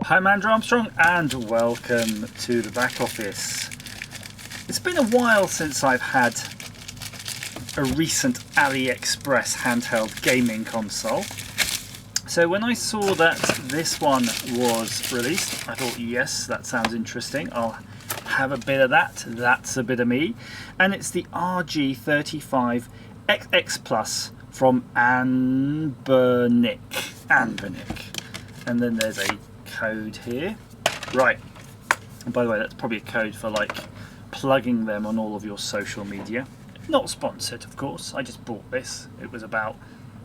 Hi, I'm Andrew Armstrong and welcome to the back office. It's been a while since I've had a recent AliExpress handheld gaming console. So when I saw that this one was released, I thought, yes, that sounds interesting. I'll have a bit of that. That's a bit of me. And it's the RG35XX Plus from Anbernic. And then there's a code here. Right. And by the way, that's probably a code for like plugging them on all of your social media. Not sponsored, of course. I just bought this. It was about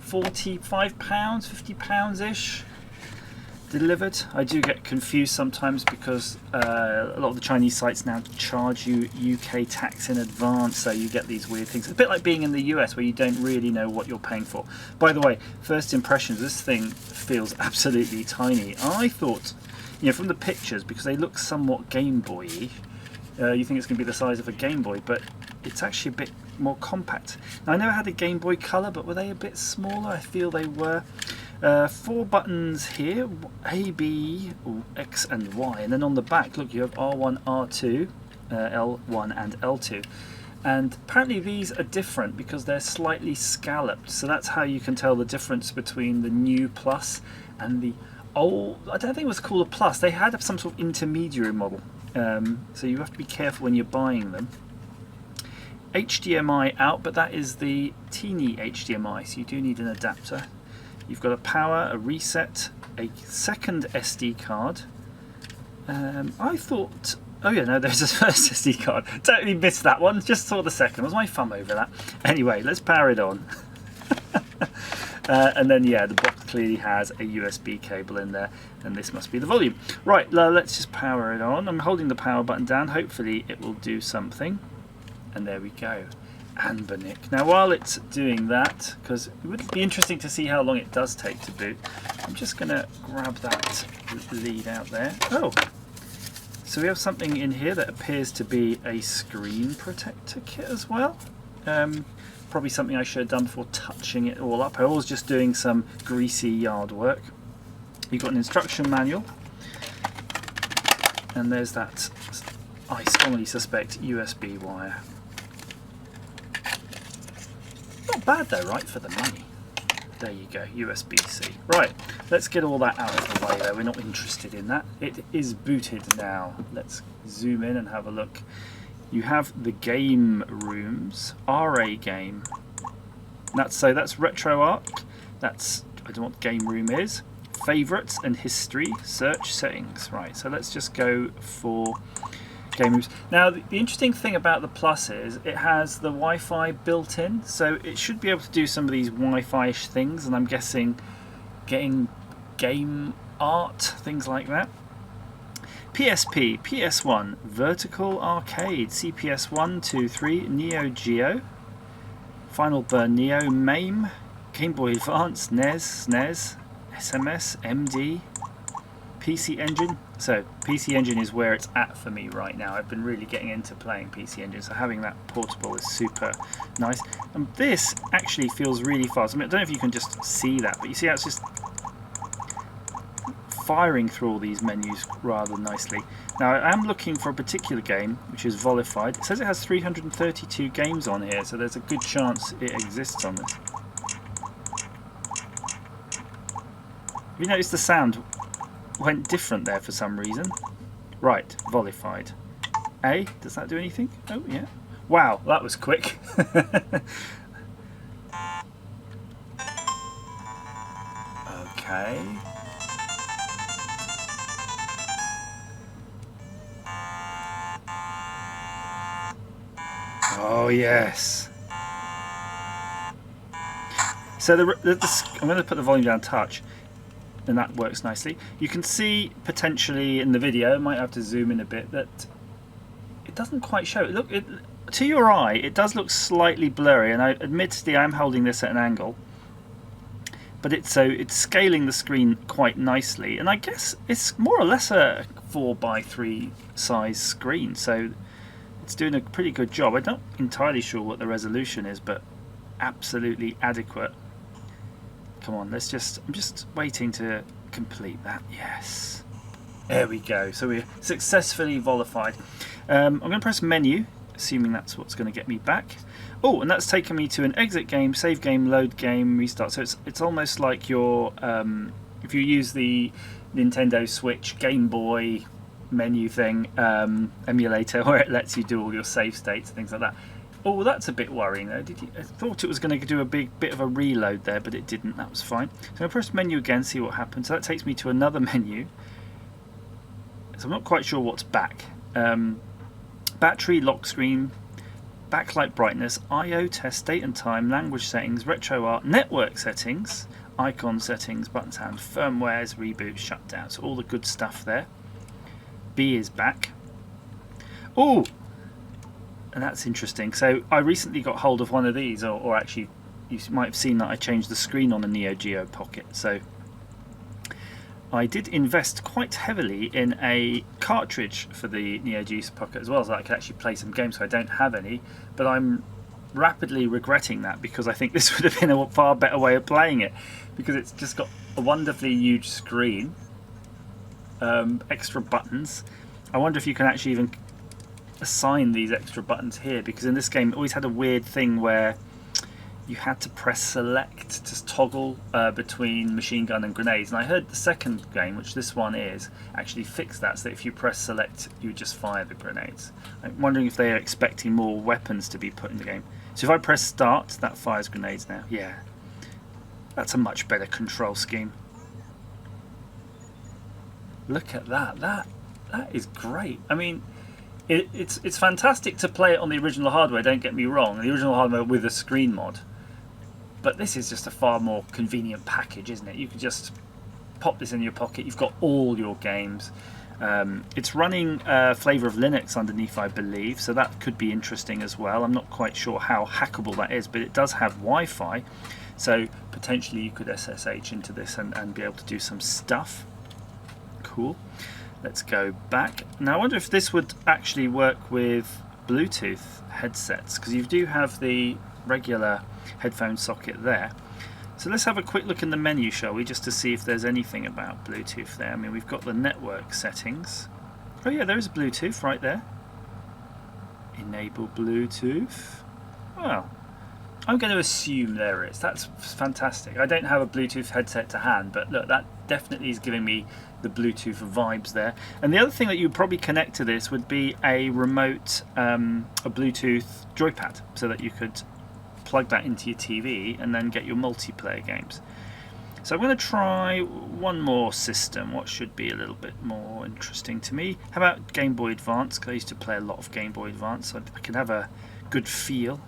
£45, £50-ish delivered. I do get confused sometimes because a lot of the Chinese sites now charge you UK tax in advance, so you get these weird things. It's a bit like being in the US where you don't really know what you're paying for. By the way, first impressions, this thing feels absolutely tiny. I thought, you know, from the pictures, because they look somewhat Game Boy-y, you think it's going to be the size of a Game Boy, but it's actually a bit more compact. Now, I never had a Game Boy Color, but were they a bit smaller? I feel they were. 4 buttons here, A, B, X and Y, and then on the back, look, you have R1, R2, L1 and L2. And apparently these are different because they're slightly scalloped, so that's how you can tell the difference between the new Plus and the old. I don't think it was called a Plus. They had some sort of intermediary model, so you have to be careful when you're buying them. HDMI out, but that is the teeny HDMI, so you do need an adapter. You've got a power, a reset, a second SD card. I thought, oh yeah, no, there's a first SD card. Totally missed that one, just saw the second. Was my thumb over that? Anyway, let's power it on. And then, yeah, the box clearly has a USB cable in there, and this must be the volume. Right, let's just power it on. I'm holding the power button down. Hopefully it will do something. And there we go. Anbernic. Now, while it's doing that, because it would be interesting to see how long it does take to boot, I'm just going to grab that lead out there. Oh, so we have something in here that appears to be a screen protector kit as well. Probably something I should have done before touching it all up. I was just doing some greasy yard work. You've got an instruction manual, and there's that, I strongly suspect, USB wire. Not bad though, right, for the money. There you go, USB-C. Right, let's get all that out of the way though. We're not interested in that. It is booted now. Let's zoom in and have a look. You have the game rooms, RA game. That's RetroArch. That's, I don't know what game room is. Favorites and history, search settings. Right, so let's just go for game rooms. Now, the interesting thing about the Plus is it has the Wi-Fi built in, so it should be able to do some of these Wi-Fi-ish things, and I'm guessing getting game art, things like that. PSP, PS1, Vertical Arcade, CPS 1, 2, 3, Neo Geo, Final Burn Neo, MAME, Game Boy Advance, NES, SNES, SMS, MD, PC Engine. So PC Engine is where it's at for me right now. I've been really getting into playing PC Engine, so having that portable is super nice. And this actually feels really fast. I mean, I don't know if you can just see that, but you see how it's just firing through all these menus rather nicely. Now, I am looking for a particular game, which is Volfied. It says it has 332 games on here, so there's a good chance it exists on this. Have you noticed the sound went different there for some reason? Right, Volfied. A, does that do anything? Oh, yeah. Wow, that was quick. Okay. Oh, yes. So I'm going to put the volume down touch, and that works nicely. You can see potentially in the video, I might have to zoom in a bit, that it doesn't quite show. Look, to your eye, it does look slightly blurry, and I admittedly I'm holding this at an angle, but it's scaling the screen quite nicely, and I guess it's more or less a 4:3 size screen, so it's doing a pretty good job. I'm not entirely sure what the resolution is, but absolutely adequate. Come on, I'm just waiting to complete that. Yes. There we go. So we're successfully Volfied. I'm going to press menu, assuming that's what's going to get me back. Oh, and that's taken me to an exit game, save game, load game, restart. So it's almost like your if you use the Nintendo Switch Game Boy menu thing emulator, where it lets you do all your save states and things like that. Oh, that's a bit worrying though. I thought it was going to do a big bit of a reload there, but it didn't. That was fine. So I press menu again, see what happens. So that takes me to another menu. So I'm not quite sure what's back. Battery, lock screen, backlight brightness, I/O test, date and time, language settings, retro art, network settings, icon settings, button sound, firmwares, reboot, shutdown. So all the good stuff there. B is back. Oh, and that's interesting. So I recently got hold of one of these, or actually you might have seen that I changed the screen on the Neo Geo Pocket. So I did invest quite heavily in a cartridge for the Neo Geo Pocket as well, so that I could actually play some games. So I don't have any, but I'm rapidly regretting that, because I think this would have been a far better way of playing it, because it's just got a wonderfully huge screen, extra buttons. I wonder if you can actually even assign these extra buttons here, because in this game it always had a weird thing where you had to press select to toggle between machine gun and grenades, and I heard the second game, which this one is, actually fix that, so that if you press select you would just fire the grenades. I'm wondering if they are expecting more weapons to be put in the game. So if I press start, that fires grenades now. Yeah, that's a much better control scheme. Look at that, that is great. I mean, it's fantastic to play it on the original hardware, don't get me wrong, the original hardware with a screen mod, but this is just a far more convenient package, isn't it? You can just pop this in your pocket, you've got all your games. It's running Flavour of Linux underneath, I believe, so that could be interesting as well. I'm not quite sure how hackable that is, but it does have Wi-Fi, so potentially you could SSH into this and be able to do some stuff. Cool. Let's go back. Now I wonder if this would actually work with Bluetooth headsets, because you do have the regular headphone socket there. So let's have a quick look in the menu, shall we, just to see if there's anything about Bluetooth there. I mean, we've got the network settings. Oh yeah, there is Bluetooth right there. Enable Bluetooth. Well, I'm going to assume there is. That's fantastic. I don't have a Bluetooth headset to hand, but look, that definitely is giving me the Bluetooth vibes there. And the other thing that you would probably connect to this would be a remote, a Bluetooth joypad, so that you could plug that into your TV and then get your multiplayer games. So I'm going to try one more system, what should be a little bit more interesting to me. How about Game Boy Advance? Because I used to play a lot of Game Boy Advance, so I can have a good feel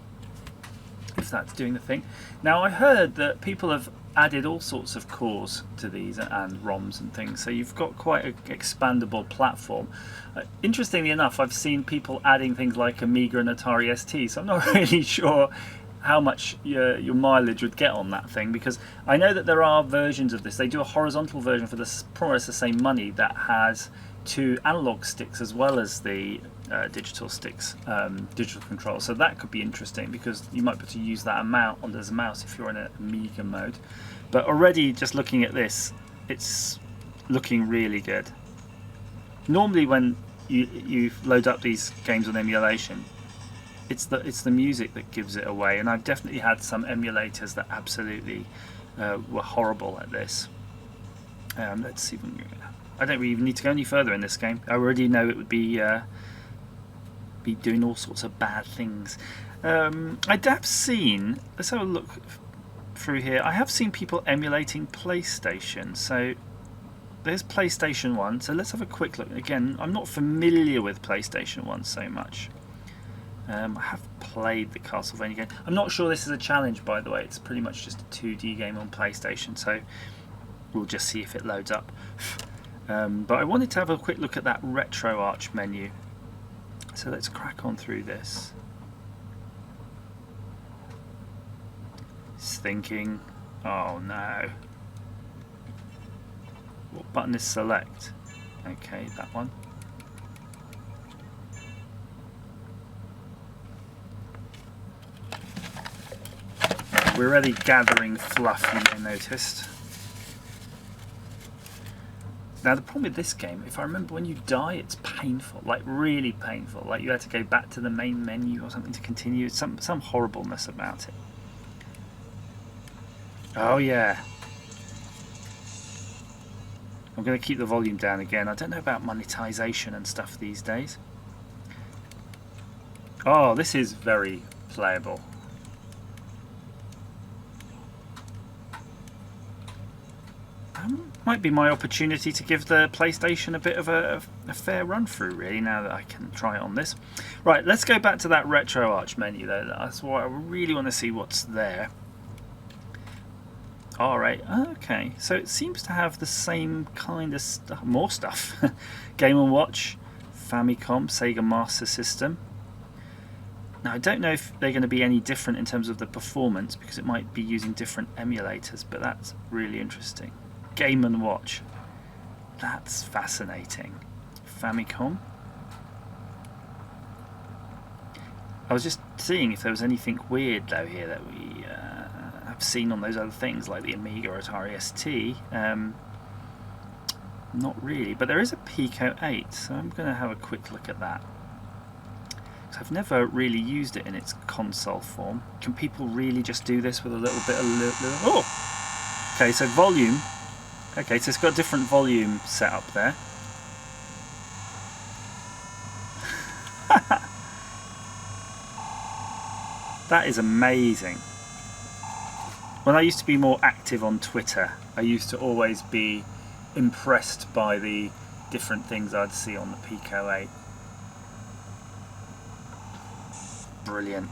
if that's doing the thing. Now I heard that people have added all sorts of cores to these and ROMs and things, so you've got quite an expandable platform. Interestingly enough, I've seen people adding things like Amiga and Atari ST, so I'm not really sure how much your mileage would get on that thing, because I know that there are versions of this. They do a horizontal version for this, more the same money, that has 2 analog sticks as well as the digital sticks, digital control. So that could be interesting, because you might be able to use that amount on as a mouse if you're in an Amiga mode. But already, just looking at this, it's looking really good. Normally when you load up these games on emulation, it's the music that gives it away, and I've definitely had some emulators that absolutely were horrible at this. Let's see if we can, I don't really even need to go any further in this game. I already know it would be doing all sorts of bad things. I have seen, let's have a look through here, I have seen people emulating PlayStation. So there's PlayStation 1, so let's have a quick look. Again, I'm not familiar with PlayStation 1 so much. I have played the Castlevania game. I'm not sure this is a challenge, by the way. It's pretty much just a 2D game on PlayStation, so we'll just see if it loads up. But I wanted to have a quick look at that retro arch menu. So let's crack on through this. It's thinking, oh no. What button is select? Okay, that one. We're already gathering fluff, you may have noticed. Now the problem with this game, if I remember, when you die it's painful, like really painful, like you had to go back to the main menu or something to continue. Some horribleness about it. Oh yeah. I'm going to keep the volume down again. I don't know about monetization and stuff these days. Oh, this is very playable. Might be my opportunity to give the PlayStation a bit of a fair run through, really, now that I can try it on this. Right, let's go back to that RetroArch menu though. That's why I really want to see what's there. Alright, okay, so it seems to have the same kind of stuff, more stuff. Game & Watch, Famicom, Sega Master System. Now I don't know if they're going to be any different in terms of the performance, because it might be using different emulators, but that's really interesting. Game & Watch, that's fascinating. Famicom. I was just seeing if there was anything weird though here that we have seen on those other things like the Amiga or Atari ST. Not really, but there is a Pico 8, so I'm going to have a quick look at that. I've never really used it in its console form. Can people really just do this with a little bit of oh! Okay, so volume. Okay, so it's got a different volume set up there. That is amazing. When I used to be more active on Twitter, I used to always be impressed by the different things I'd see on the Pico 8. Brilliant.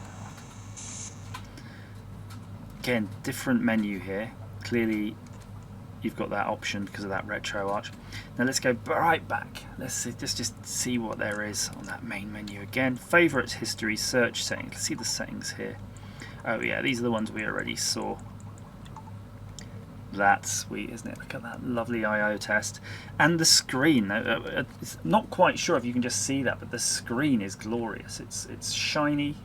Again, different menu here. Clearly you've got that option because of that RetroArch. Now let's go right back. Let's see, just see what there is on that main menu again. Favorites, history, search settings. Let's see the settings here. Oh yeah, these are the ones we already saw. That's sweet, isn't it? Look at that lovely I/O test. And the screen. It's not quite sure if you can just see that, but the screen is glorious. It's shiny.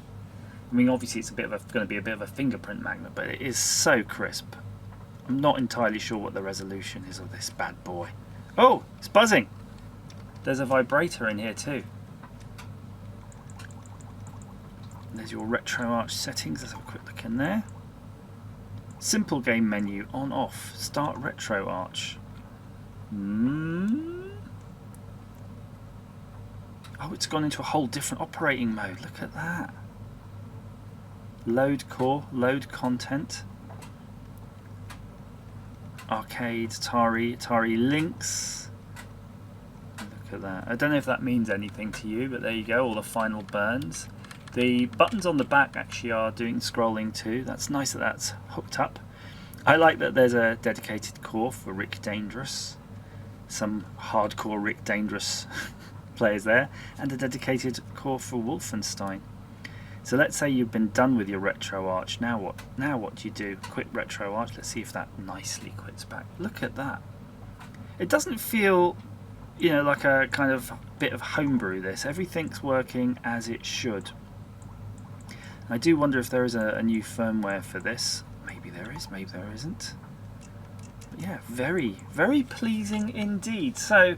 I mean, obviously it's going to be a bit of a fingerprint magnet, but it is so crisp. I'm not entirely sure what the resolution is of this bad boy. Oh, it's buzzing. There's a vibrator in here too. And there's your RetroArch settings. Let's have a quick look in there. Simple game menu, on off, start RetroArch. Oh, it's gone into a whole different operating mode. Look at that. Load core, load content. Arcade, Atari Lynx. Look at that. I don't know if that means anything to you, but there you go, all the final burns. The buttons on the back actually are doing scrolling too. That's nice that that's hooked up. I like that there's a dedicated core for Rick Dangerous. Some hardcore Rick Dangerous players there. And a dedicated core for Wolfenstein. So let's say you've been done with your RetroArch. Now what? Now what do you do? Quit RetroArch. Let's see if that nicely quits back. Look at that. It doesn't feel, you know, like a kind of bit of homebrew this. Everything's working as it should. I do wonder if there is a new firmware for this. Maybe there is, maybe there isn't. But yeah, very, very pleasing indeed. So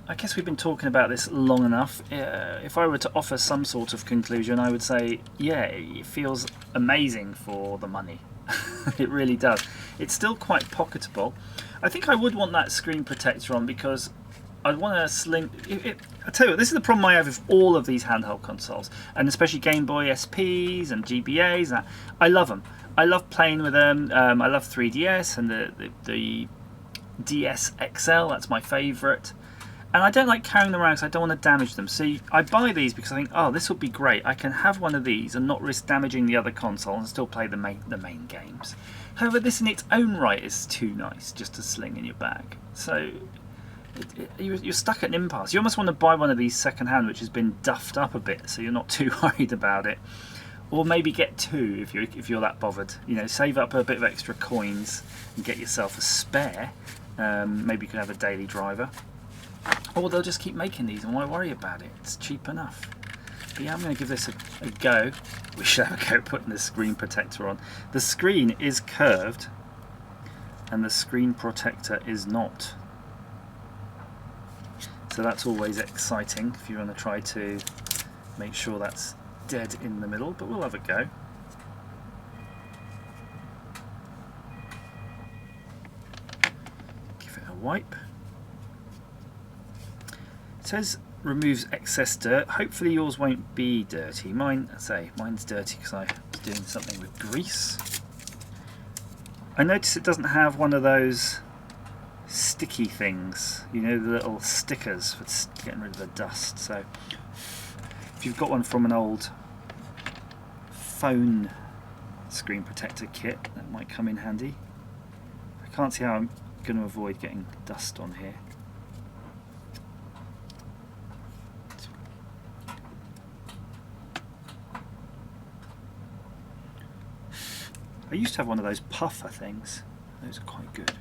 I guess we've been talking about this long enough. If I were to offer some sort of conclusion, I would say, yeah, it feels amazing for the money. It really does. It's still quite pocketable. I think I would want that screen protector on because I'd want to sling. I tell you what, this is the problem I have with all of these handheld consoles, and especially Game Boy SPs and GBAs. I love them. I love playing with them. I love 3DS and the DS XL. That's my favourite. And I don't like carrying them around because I don't want to damage them. So I buy these because I think, oh, this would be great. I can have one of these and not risk damaging the other console and still play the main games. However, this in its own right is too nice just to sling in your bag. So you're stuck at an impasse. You almost want to buy one of these second hand which has been duffed up a bit so you're not too worried about it. Or maybe get two if you're that bothered. You know, save up a bit of extra coins and get yourself a spare. Maybe you could have a daily driver. Or they'll just keep making these and why worry about it? It's cheap enough. But yeah, I'm going to give this a go. We should have a go putting the screen protector on. The screen is curved and the screen protector is not. So that's always exciting if you want to try to make sure that's dead in the middle, but we'll have a go. Give it a wipe. It says removes excess dirt. Hopefully yours won't be dirty. Mine's dirty because I was doing something with grease. I notice it doesn't have one of those sticky things, you know, the little stickers for getting rid of the dust. So if you've got one from an old phone screen protector kit, that might come in handy. I can't see how I'm going to avoid getting dust on here. I used to have one of those puffer things. Those are quite good.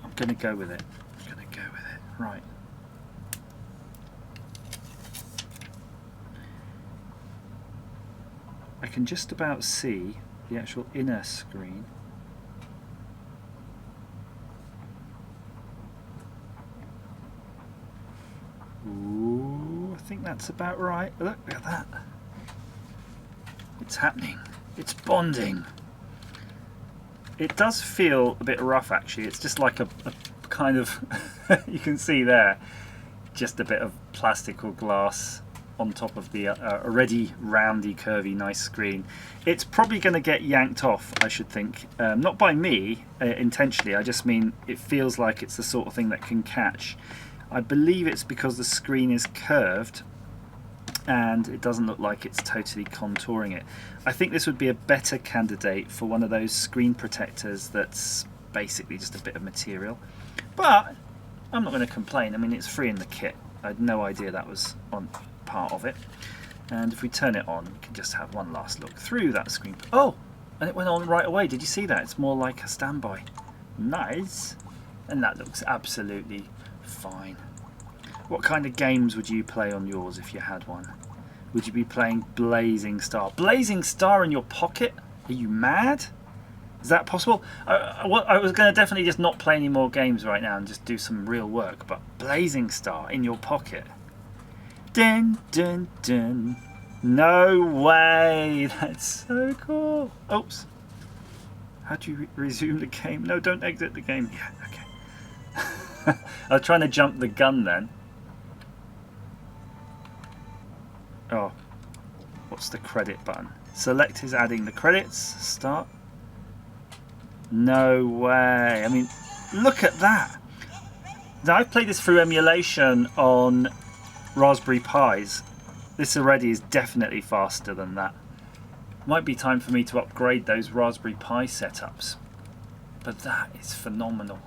I'm going to go with it. Right. I can just about see the actual inner screen. Ooh, I think that's about right. Look at that. It's happening. It's bonding. It does feel a bit rough actually. It's just like a kind of, you can see there, just a bit of plastic or glass on top of the already roundy, curvy, nice screen. It's probably going to get yanked off, I should think. Not by me intentionally, I just mean it feels like it's the sort of thing that can catch. I believe it's because the screen is curved and it doesn't look like it's totally contouring it. I think this would be a better candidate for one of those screen protectors that's basically just a bit of material. But I'm not going to complain. I mean, it's free in the kit. I had no idea that was on part of it. And if we turn it on, we can just have one last look through that screen. Oh, and it went on right away. Did you see that? It's more like a standby. Nice. And that looks absolutely fine. What kind of games would you play on yours if you had one? Would you be playing Blazing Star? Blazing Star in your pocket? Are you mad? Is that possible? I was going to definitely just not play any more games right now and just do some real work, but Blazing Star in your pocket? Dun dun dun. No way! That's so cool. Oops. How do you resume the game? No, don't exit the game. Yeah, okay. I was trying to jump the gun then. Oh, what's the credit button? Select is adding the credits. Start. No way. I mean, look at that. Now, I've played this through emulation on Raspberry Pis. This already is definitely faster than that. Might be time for me to upgrade those Raspberry Pi setups. But that is phenomenal.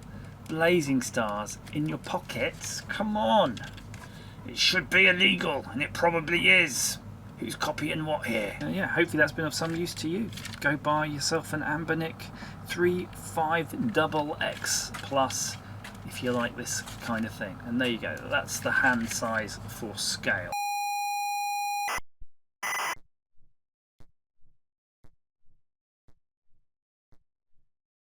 Blazing Stars in your pockets? Come on. It should be illegal, and it probably is. Who's copying what here? Yeah, hopefully that's been of some use to you. Go buy yourself an Anbernic RG35XX Plus if you like this kind of thing. And there you go. That's the hand size for scale.